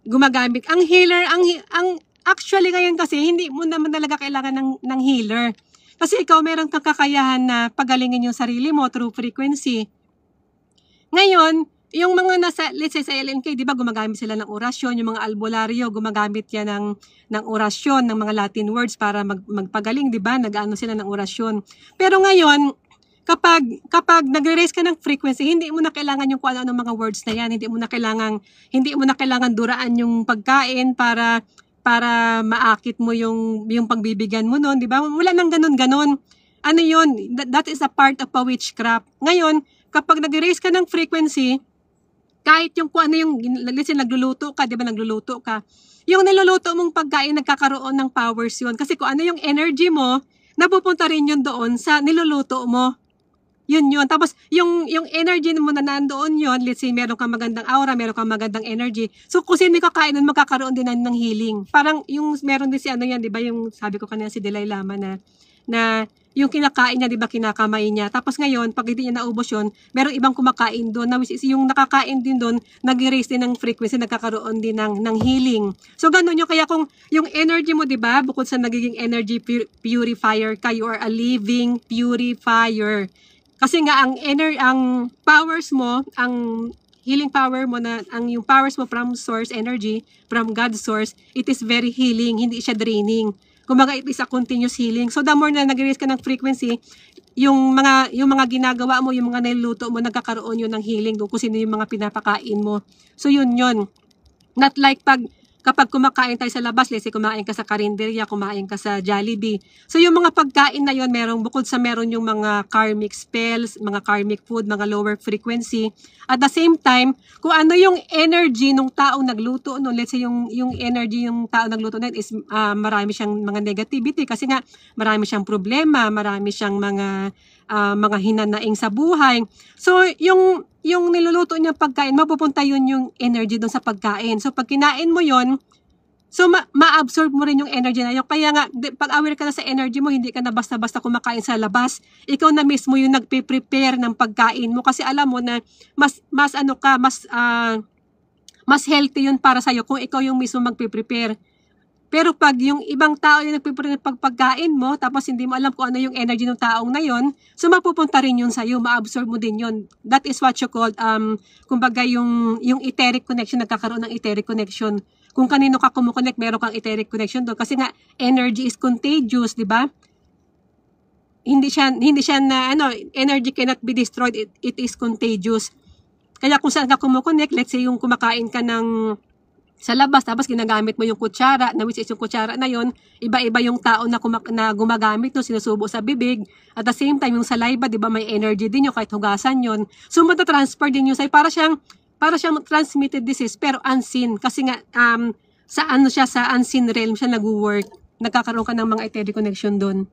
gumagamit. Ang healer, ang actually ngayon kasi, hindi mo naman talaga kailangan ng healer. Kasi ikaw meron kang kakayahan na pagalingin yung sarili mo through frequency. Ngayon, yung mga nasa, let's say sa LNK, di ba gumagamit sila ng orasyon, yung mga albularyo, gumagamit yan ng orasyon, ng mga Latin words para magpagaling, di ba? Nag-ano sila ng orasyon. Pero ngayon, kapag nagre-raise ka ng frequency, hindi mo na kailangan yung kung ano ng mga words na yan, hindi mo na kailangan duraan yung pagkain para maakit mo yung pagbibigyan mo noon, di ba? Wala nang ganun-ganun. Ano yun? That is a part of a witchcraft. Ngayon, kapag nag-raise ka ng frequency, kahit yung kung ano yung, let's say nagluluto ka, di ba nagluluto ka, yung niluluto mong pagkain, nagkakaroon ng powers yun. Kasi kung ano yung energy mo, napupunta rin yun doon sa niluluto mo. Yun. Tapos, yung energy mo na nandoon yun, let's say meron kang magandang aura, meron kang magandang energy. So, kung sino kakain nun, magkakaroon din ng healing. Parang yung meron din si ano yan, di ba yung sabi ko kanina si Dalai Lama na yung kinakain niya, di ba, kinakamay niya. Tapos ngayon, pag hindi niya naubos yun, merong ibang kumakain doon, na yung nakakain din doon, nag-raise din ng frequency, nagkakaroon din ng healing. So, ganun yun. Kaya kung yung energy mo, di ba, bukod sa nagiging energy purifier ka, you are a living purifier. Kasi nga, ang powers mo, ang healing power mo, yung powers mo from source energy, from God's source, it is very healing, hindi siya draining. Kumbaga, it is a continuous healing. So, the more na nag-raise ka ng frequency, yung mga ginagawa mo, yung mga niluto mo, nagkakaroon yun ng healing kung sino yung mga pinapakain mo. So, yun. Not like kapag kumakain tayo sa labas, let's say kumain ka sa karinderya, kumain ka sa Jollibee. So, yung mga pagkain na yun, bukod sa meron yung mga karmic spells, mga karmic food, mga lower frequency. At the same time, kung ano yung energy ng taong nagluto, no, let's say yung energy yung taong nagluto na is marami siyang mga negativity kasi nga marami siyang problema, marami siyang mga hinanaing sa buhay. So, yung niluluto niya pagkain, mapupunta yun yung energy doon sa pagkain. So, pag kinain mo yun, so ma-absorb mo rin yung energy na yun. Kaya nga, pag aware ka na sa energy mo, hindi ka na basta-basta kumakain sa labas. Ikaw na mismo yung nagpe-prepare ng pagkain mo kasi alam mo na mas healthy yun para sa'yo kung ikaw yung mismo magpe-prepare. Pero pag yung ibang tao yung nagpiprepare ng pagkain mo, tapos hindi mo alam kung ano yung energy ng taong na yun, so mapupunta rin yun sa'yo, ma-absorb mo din yun. That is what you call, kumbaga yung etheric connection, nagkakaroon ng etheric connection. Kung kanino ka kumukonect, meron kang etheric connection doon. Kasi nga, energy is contagious, di ba? Hindi siya na, energy cannot be destroyed, it is contagious. Kaya kung saan ka kumukonect, let's say yung kumakain ka sa labas, tapos ginagamit mo yung kutsara, na which is yung kutsara na yon, iba-iba yung tao na gumagamit, no, sinusubo sa bibig. At the same time, yung saliva, di ba, may energy din yun, kahit hugasan yun. So, matatransfer din yun sa'yo. Para siyang transmitted disease, pero unseen. Kasi nga, sa unseen realm siya nag-work. Nagkakaroon ka ng mga etheric connection doon.